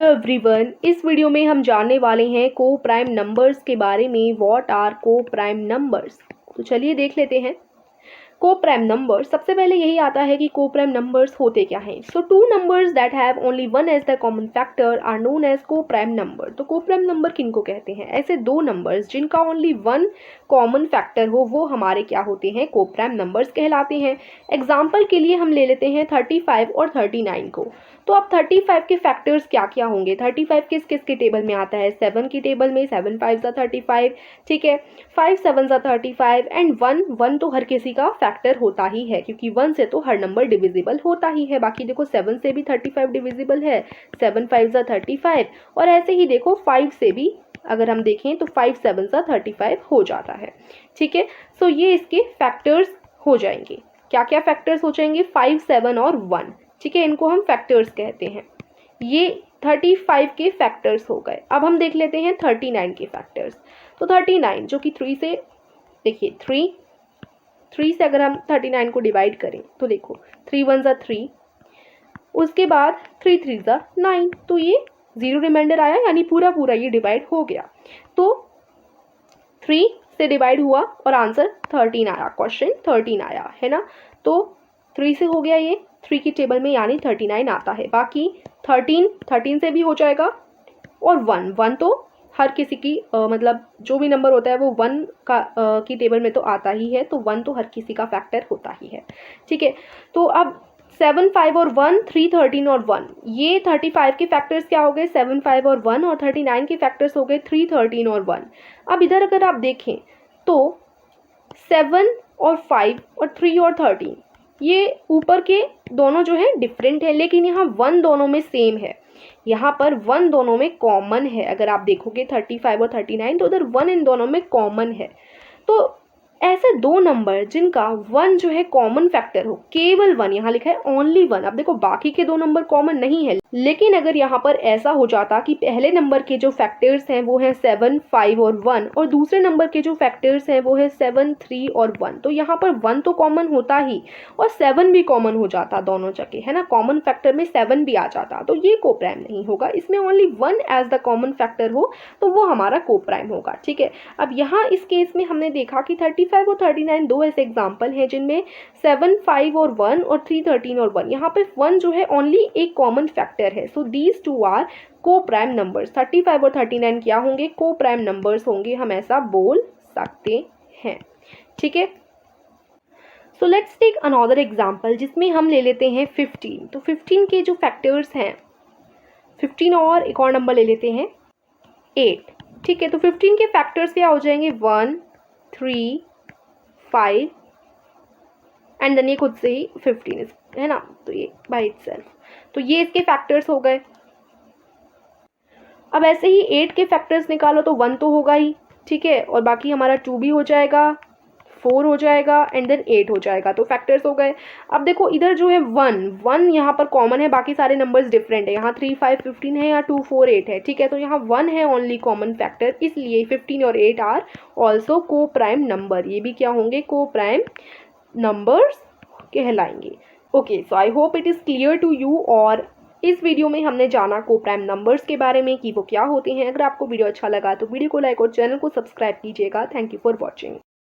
Everyone, इस video में हम जानने वाले हैं को प्राइम नंबर्स के बारे में। व्हाट आर को प्राइम नंबर्स? तो चलिए देख लेते हैं। को प्राइम नंबर, सबसे पहले यही आता है कि को प्राइम नंबर्स होते क्या हैं। So two numbers that have only one as the common factor are known as coprime number. तो को प्राइम नंबर किनको कहते हैं? ऐसे दो नंबर्स जिनका ओनली वन कॉमन फैक्टर हो वो हमारे क्या होते हैं? को प्राइम नंबर्स कहलाते हैं। एग्जाम्पल के लिए हम ले लेते हैं 35 और 39 को। तो अब 35 के फैक्टर्स क्या क्या होंगे? 35 किस किस के टेबल में आता है? 7 की टेबल में। 7 5 ज़ा 35, ठीक है। 5 7 ज़ा 35 एंड 1 तो हर किसी का फैक्टर होता ही है, क्योंकि 1 से तो हर नंबर डिविजिबल होता ही है। बाकी देखो 7 से भी 35 डिविजिबल है, 7 5 ज़ा 35, और ऐसे ही देखो 5 से भी अगर हम देखें तो 5 7 ज़ा 35 हो जाता है, ठीक है। सो ये इसके फैक्टर्स हो जाएंगे। क्या क्या फैक्टर्स हो जाएंगे? 5 7 और 1, ठीक है। इनको हम फैक्टर्स कहते हैं। ये 35 के फैक्टर्स हो गए। अब हम देख लेते हैं 39 के फैक्टर्स। तो 39 जो कि 3 से, देखिए 3 से अगर हम 39 को डिवाइड करें तो देखो 3 1 ज़ा 3, उसके बाद 3 3 ज़ा 9, तो ये 0 रिमाइंडर आया, यानी पूरा पूरा ये डिवाइड हो गया। तो 3 से डिवाइड हुआ और आंसर 13 आया, क्वेश्चन 13 आया है ना। तो 3 से हो गया ये 3 की टेबल में, यानी 39 आता है। बाकी 13 से भी हो जाएगा, और 1 तो हर किसी की मतलब जो भी नंबर होता है वो 1 का की टेबल में तो आता ही है, तो 1 तो हर किसी का फैक्टर होता ही है, ठीक है। तो अब 7 5 और 1, 3 13 और 1, ये 35 के फैक्टर्स क्या हो गए? 7 5 और 1, और 39 के फैक्टर्स हो गए 3 13 और 1। अब इधर अगर आप देखें तो 7 और 5 और 3 और 13, ये ऊपर के दोनों जो है डिफरेंट है, लेकिन यहाँ 1 दोनों में सेम है। यहाँ पर 1 दोनों में कॉमन है। अगर आप देखोगे 35 और 39, तो उधर 1 इन दोनों में कॉमन है। तो ऐसे दो नंबर जिनका 1 जो है कॉमन फैक्टर हो, केवल 1, यहाँ लिखा है ओनली 1। अब देखो बाकी के दो नंबर कॉमन नहीं है, लेकिन अगर यहाँ पर ऐसा हो जाता कि पहले नंबर के जो फैक्टर्स हैं वो हैं 7 5 और 1, और दूसरे नंबर के जो फैक्टर्स हैं वो है 7 3 और 1, तो यहाँ पर 1 तो कॉमन होता ही और 7 भी कॉमन हो जाता दोनों जगह, है ना। कॉमन फैक्टर में 7 भी आ जाता, तो ये को प्राइम नहीं होगा। इसमें only 1 as the common factor हो तो वो हमारा को प्राइम होगा, ठीक है। अब यहाँ इस केस में हमने देखा कि 35 और 39 दो ऐसे एग्जाम्पल हैं जिनमें 7 5 और 1 और 3 13 और 1, यहाँ पे 1 जो है ओनली एक कॉमन फैक्टर है। सो दीज टू आर को प्राइम नंबर्स। 35 और 39 क्या होंगे? को प्राइम नंबर्स होंगे, हम ऐसा बोल सकते हैं, ठीक है। So let's take another example जिसमें हम ले लेते हैं 15। तो 15 के जो फैक्टर्स हैं 15, और एक और नंबर ले लेते हैं 8, ठीक है। तो 15 के फैक्टर्स क्या हो जाएंगे? 1 3 5 एंड देन ये खुद से ही 15 है ना, तो ये बाय इटसेल्फ, तो ये इसके फैक्टर्स हो गए। अब ऐसे ही 8 के फैक्टर्स निकालो तो 1 तो होगा ही, ठीक है, और बाकी हमारा 2 भी हो जाएगा, 4 हो जाएगा एंड देन 8 हो जाएगा, तो फैक्टर्स हो गए। अब देखो इधर जो है 1 यहाँ पर कॉमन है, बाकी सारे नंबर्स डिफरेंट है। यहाँ 3 5 15 है, यहाँ 2 4 8 है, ठीक है। तो यहाँ 1 है ओनली कॉमन फैक्टर, इसलिए 15 और 8 are also coprime number. ये भी क्या होंगे? को प्राइम नंबर्स कहलाएंगे। Okay, so I hope it is clear to you. और इस वीडियो में हमने जाना को प्राइम नंबर्स के बारे में कि वो क्या होते हैं। अगर आपको वीडियो अच्छा लगा तो वीडियो को लाइक और चैनल को सब्सक्राइब कीजिएगा। Thank you for watching.